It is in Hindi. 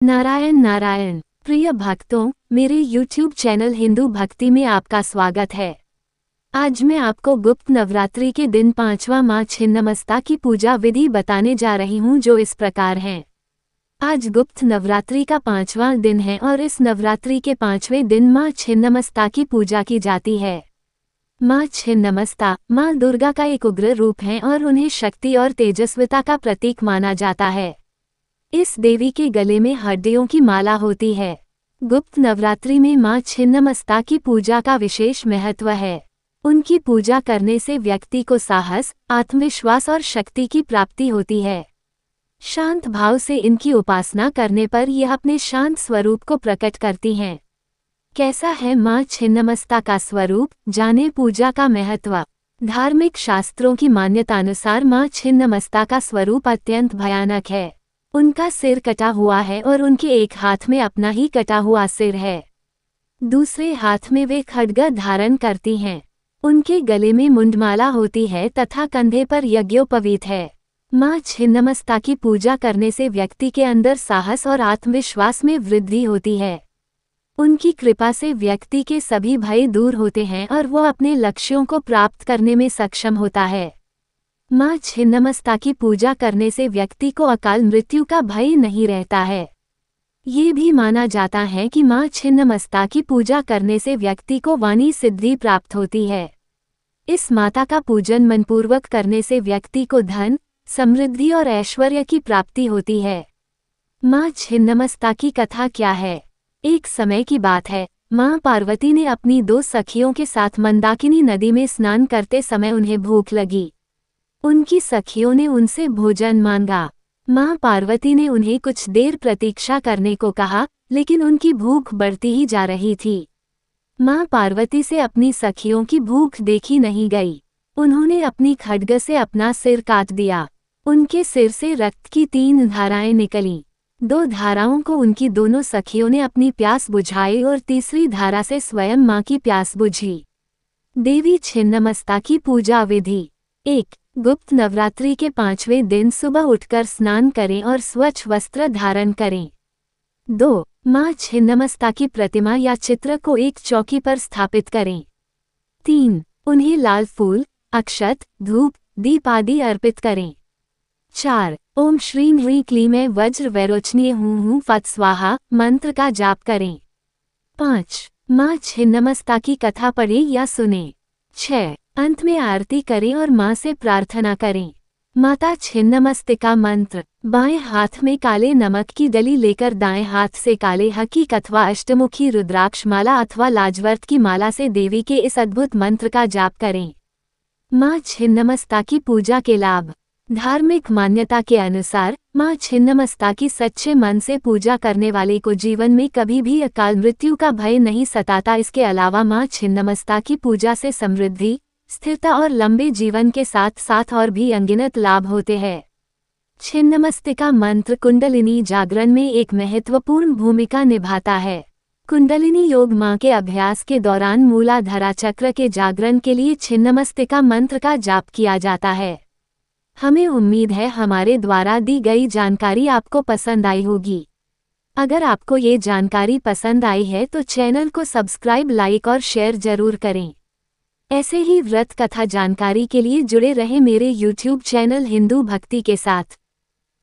नारायण नारायण। प्रिय भक्तों, मेरे YouTube चैनल हिंदू भक्ति में आपका स्वागत है। आज मैं आपको गुप्त नवरात्रि के दिन 5वां माँ छिन्नमस्ता की पूजा विधि बताने जा रही हूँ, जो इस प्रकार है। आज गुप्त नवरात्रि का 5वां दिन है और इस नवरात्रि के 5वें दिन माँ छिन्नमस्ता की पूजा की जाती है। माँ छिन्नमस्ता माँ दुर्गा का एक उग्र रूप है और उन्हें शक्ति और तेजस्विता का प्रतीक माना जाता है। इस देवी के गले में हड्डियों की माला होती है। गुप्त नवरात्रि में माँ छिन्नमस्ता की पूजा का विशेष महत्व है। उनकी पूजा करने से व्यक्ति को साहस, आत्मविश्वास और शक्ति की प्राप्ति होती है। शांत भाव से इनकी उपासना करने पर यह अपने शांत स्वरूप को प्रकट करती हैं। कैसा है माँ छिन्नमस्ता का स्वरूप, जाने पूजा का महत्व। धार्मिक शास्त्रों की मान्यतानुसार माँ छिन्नमस्ता का स्वरूप अत्यंत भयानक है। उनका सिर कटा हुआ है और उनके एक हाथ में अपना ही कटा हुआ सिर है। दूसरे हाथ में वे खड्ग धारण करती हैं। उनके गले में मुंडमाला होती है तथा कंधे पर यज्ञोपवीत है। माँ छिन्नमस्ता की पूजा करने से व्यक्ति के अंदर साहस और आत्मविश्वास में वृद्धि होती है। उनकी कृपा से व्यक्ति के सभी भय दूर होते हैं और वो अपने लक्ष्यों को प्राप्त करने में सक्षम होता है। माँ छिन्नमस्ता की पूजा करने से व्यक्ति को अकाल मृत्यु का भय नहीं रहता है। ये भी माना जाता है कि माँ छिन्नमस्ता की पूजा करने से व्यक्ति को वाणी सिद्धि प्राप्त होती है। इस माता का पूजन मनपूर्वक करने से व्यक्ति को धन, समृद्धि और ऐश्वर्य की प्राप्ति होती है। माँ छिन्नमस्ता की कथा क्या है? एक समय की बात है, माँ पार्वती ने अपनी 2 सखियों के साथ मंदाकिनी नदी में स्नान करते समय उन्हें भूख लगी। उनकी सखियों ने उनसे भोजन मांगा। माँ पार्वती ने उन्हें कुछ देर प्रतीक्षा करने को कहा, लेकिन उनकी भूख बढ़ती ही जा रही थी। माँ पार्वती से अपनी सखियों की भूख देखी नहीं गई। उन्होंने अपनी खड्ग से अपना सिर काट दिया। उनके सिर से रक्त की 3 धाराएं निकलीं। 2 धाराओं को उनकी दोनों सखियों ने अपनी प्यास बुझाई और तीसरी धारा से स्वयं माँ की प्यास बुझी। देवी छिन्नमस्ता की पूजा विधि। 1. गुप्त नवरात्रि के 5वें दिन सुबह उठकर स्नान करें और स्वच्छ वस्त्र धारण करें। 2. माँ छिन्नमस्ता की प्रतिमा या चित्र को एक चौकी पर स्थापित करें। 3. उन्हें लाल फूल, अक्षत, धूप, दीप आदि अर्पित करें। 4. ओम श्रीं ह्रीं क्लीं मैं वज्र वैरोचनीय हूँ फट स्वाहा मंत्र का जाप करें। 5. माँ छिन्नमस्ता की कथा पढ़ें या सुनें। 6. अंत में आरती करें और माँ से प्रार्थना करें। माता छिन्नमस्तिका मंत्र। बाएं हाथ में काले नमक की डली लेकर दाएं हाथ से काले हकीक अथवा अष्टमुखी रुद्राक्ष माला अथवा लाजवर्त की माला से देवी के इस अद्भुत मंत्र का जाप करें। माँ छिन्नमस्ता की पूजा के लाभ। धार्मिक मान्यता के अनुसार माँ छिन्नमस्ता की सच्चे मन से पूजा करने वाले को जीवन में कभी भी अकाल मृत्यु का भय नहीं सताता। इसके अलावा माँ छिन्नमस्ता की पूजा से समृद्धि, स्थिरता और लंबे जीवन के साथ साथ और भी अनगिनत लाभ होते हैं। छिन्नमस्तिका मंत्र कुंडलिनी जागरण में एक महत्वपूर्ण भूमिका निभाता है। कुंडलिनी योग माँ के अभ्यास के दौरान मूलाधारा चक्र के जागरण के लिए छिन्नमस्तिका मंत्र का जाप किया जाता है। हमें उम्मीद है हमारे द्वारा दी गई जानकारी आपको पसंद आई होगी। अगर आपको ये जानकारी पसंद आई है तो चैनल को सब्सक्राइब, लाइक और शेयर जरूर करें। ऐसे ही व्रत कथा जानकारी के लिए जुड़े रहें मेरे YouTube चैनल हिंदू भक्ति के साथ।